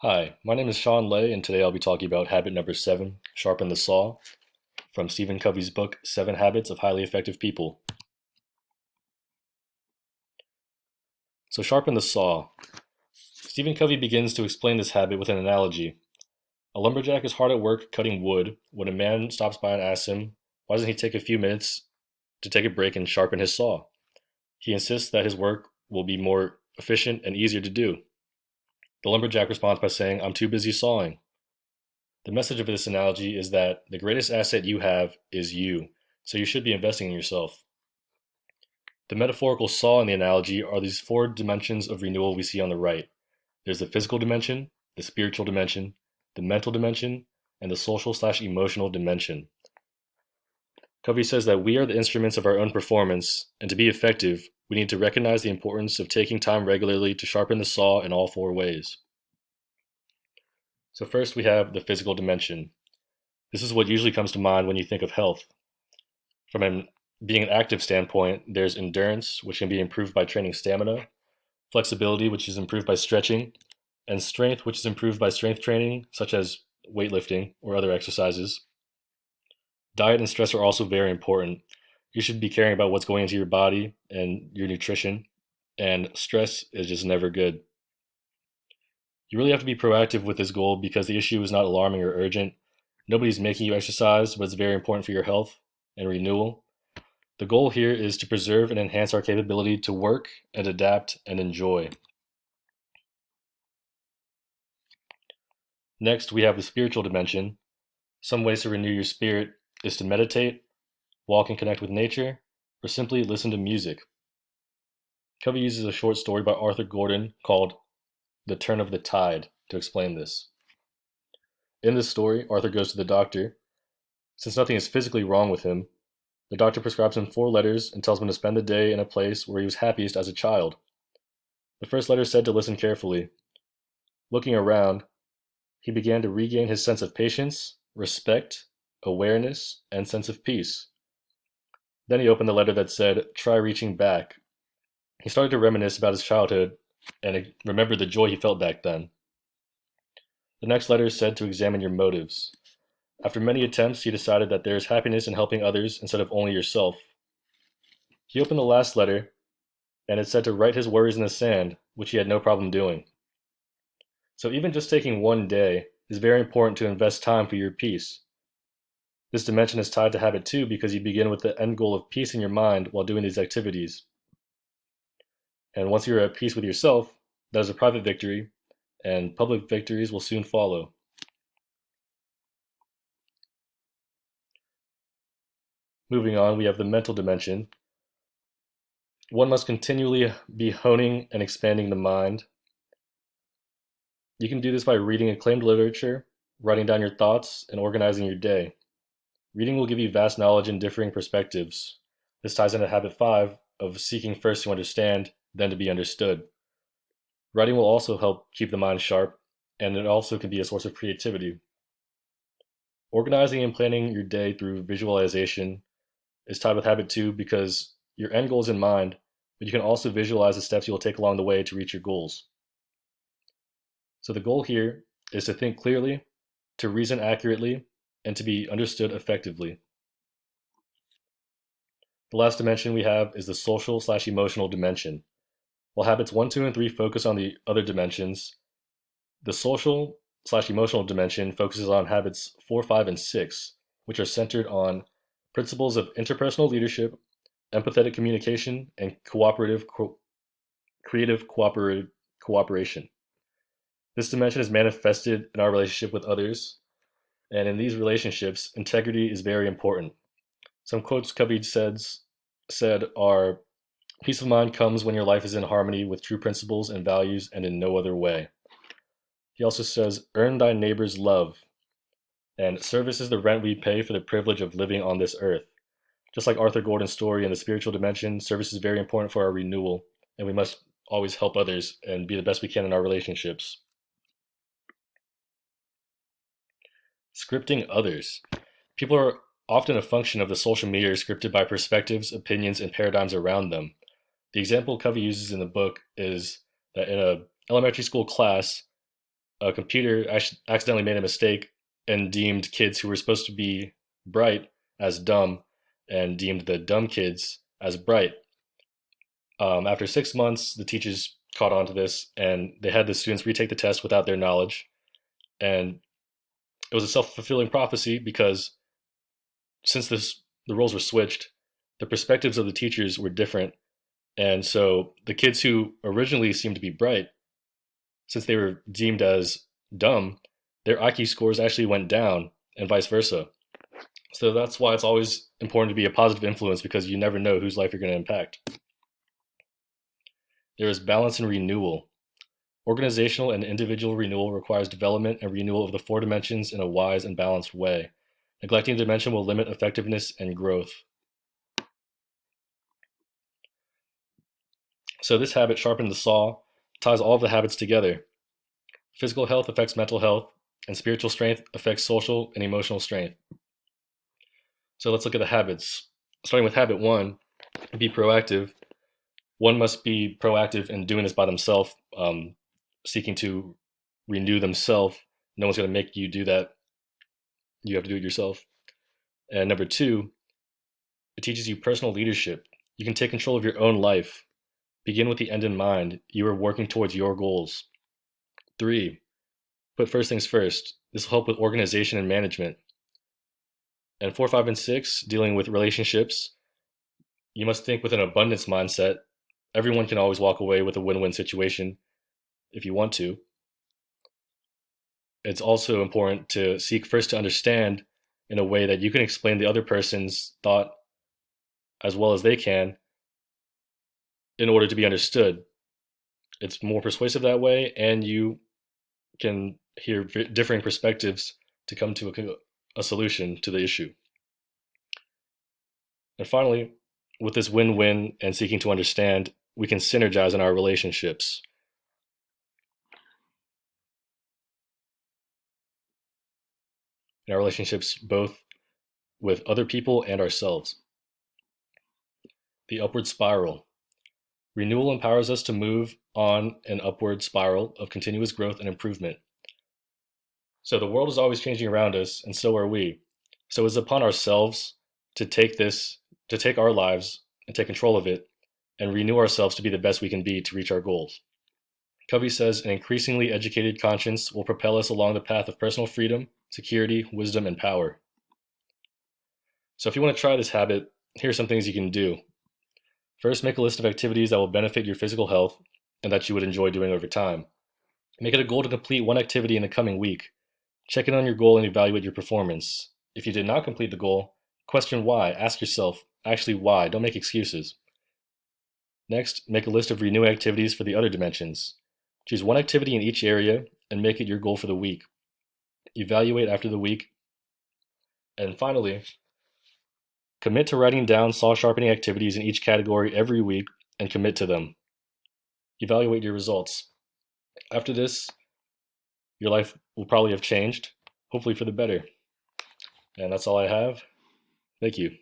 Hi, my name is Sean Lay, and today I'll be talking about habit number 7, Sharpen the Saw, from Stephen Covey's book, 7 Habits of Highly Effective People. So, sharpen the saw. Stephen Covey begins to explain this habit with an analogy. A lumberjack is hard at work cutting wood when a man stops by and asks him, why doesn't he take a few minutes to take a break and sharpen his saw? He insists that his work will be more efficient and easier to do. The lumberjack responds by saying, I'm too busy sawing. The message of this analogy is that the greatest asset you have is you, so you should be investing in yourself. The metaphorical saw in the analogy are these 4 dimensions of renewal we see on the right. There's the physical dimension, the spiritual dimension, the mental dimension, and the social/emotional dimension. Covey says that we are the instruments of our own performance, and to be effective, we need to recognize the importance of taking time regularly to sharpen the saw in all 4 ways. So first we have the physical dimension. This is what usually comes to mind when you think of health. From being an active standpoint, there's endurance, which can be improved by training stamina, flexibility, which is improved by stretching, and strength, which is improved by strength training, such as weightlifting or other exercises. Diet and stress are also very important. You should be caring about what's going into your body and your nutrition, and stress is just never good. You really have to be proactive with this goal because the issue is not alarming or urgent. Nobody's making you exercise, but it's very important for your health and renewal. The goal here is to preserve and enhance our capability to work and adapt and enjoy. Next, we have the spiritual dimension. Some ways to renew your spirit is to meditate, walk and connect with nature, or simply listen to music. Covey uses a short story by Arthur Gordon called The Turn of the Tide to explain this. In this story, Arthur goes to the doctor. Since nothing is physically wrong with him, the doctor prescribes him 4 letters and tells him to spend the day in a place where he was happiest as a child. The first letter said to listen carefully. Looking around, he began to regain his sense of patience, respect, awareness, and sense of peace. Then he opened the letter that said, try reaching back. He started to reminisce about his childhood and remembered the joy he felt back then. The next letter said to examine your motives. After many attempts, he decided that there is happiness in helping others instead of only yourself. He opened the last letter, and it said to write his worries in the sand, which he had no problem doing. So even just taking one day is very important to invest time for your peace. This dimension is tied to habit 2 because you begin with the end goal of peace in your mind while doing these activities. And once you're at peace with yourself, that is a private victory, and public victories will soon follow. Moving on, we have the mental dimension. One must continually be honing and expanding the mind. You can do this by reading acclaimed literature, writing down your thoughts, and organizing your day. Reading will give you vast knowledge and differing perspectives. This ties into habit 5 of seeking first to understand, then to be understood. Writing will also help keep the mind sharp, and it also can be a source of creativity. Organizing and planning your day through visualization is tied with habit 2 because your end goal is in mind, but you can also visualize the steps you will take along the way to reach your goals. So the goal here is to think clearly, to reason accurately, and to be understood effectively. The last dimension we have is the social/emotional dimension. While habits 1, 2, and 3 focus on the other dimensions, the social/emotional dimension focuses on habits 4, 5, and 6, which are centered on principles of interpersonal leadership, empathetic communication, and creative cooperation. This dimension is manifested in our relationship with others, and in these relationships, integrity is very important. Some quotes Covey said are, peace of mind comes when your life is in harmony with true principles and values and in no other way. He also says, earn thy neighbor's love, and service is the rent we pay for the privilege of living on this earth. Just like Arthur Gordon's story in the spiritual dimension, service is very important for our renewal, and we must always help others and be the best we can in our relationships. Scripting others. People are often a function of the social media scripted by perspectives, opinions, and paradigms around them. The example Covey uses in the book is that in an elementary school class, a computer accidentally made a mistake and deemed kids who were supposed to be bright as dumb and deemed the dumb kids as bright. After 6 months, the teachers caught on to this and they had the students retake the test without their knowledge. And it was a self-fulfilling prophecy because since the roles were switched, the perspectives of the teachers were different. And so the kids who originally seemed to be bright, since they were deemed as dumb, their IQ scores actually went down and vice versa. So that's why it's always important to be a positive influence because you never know whose life you're going to impact. There is balance and renewal. Organizational and individual renewal requires development and renewal of the four dimensions in a wise and balanced way. Neglecting a dimension will limit effectiveness and growth. So this habit, sharpen the saw, ties all of the habits together. Physical health affects mental health, and spiritual strength affects social and emotional strength. So let's look at the habits. Starting with habit one, be proactive. One must be proactive in doing this by themselves, seeking to renew themselves. No one's going to make you do that. You have to do it yourself. And number two, it teaches you personal leadership. You can take control of your own life. Begin with the end in mind. You are working towards your goals. Three, put first things first. This will help with organization and management. And four, five, and six, dealing with relationships. You must think with an abundance mindset. Everyone can always walk away with a win-win situation if you want to. It's also important to seek first to understand in a way that you can explain the other person's thought as well as they can in order to be understood. It's more persuasive that way, and you can hear differing perspectives to come to a solution to the issue. And finally, with this win-win and seeking to understand, we can synergize in our relationships. In our relationships, both with other people and ourselves. The upward spiral. Renewal empowers us to move on an upward spiral of continuous growth and improvement. So the world is always changing around us, and so are we. So it's upon ourselves to take our lives and take control of it and renew ourselves to be the best we can be to reach our goals. Covey says an increasingly educated conscience will propel us along the path of personal freedom, security, wisdom, and power. So if you want to try this habit, here are some things you can do. First, make a list of activities that will benefit your physical health and that you would enjoy doing over time. Make it a goal to complete one activity in the coming week. Check in on your goal and evaluate your performance. If you did not complete the goal, question why. Ask yourself, actually why? Don't make excuses. Next, make a list of renewing activities for the other dimensions. Choose one activity in each area and make it your goal for the week. Evaluate after the week. And finally, commit to writing down saw sharpening activities in each category every week and commit to them. Evaluate your results. After this, your life will probably have changed, hopefully for the better. And that's all I have. Thank you.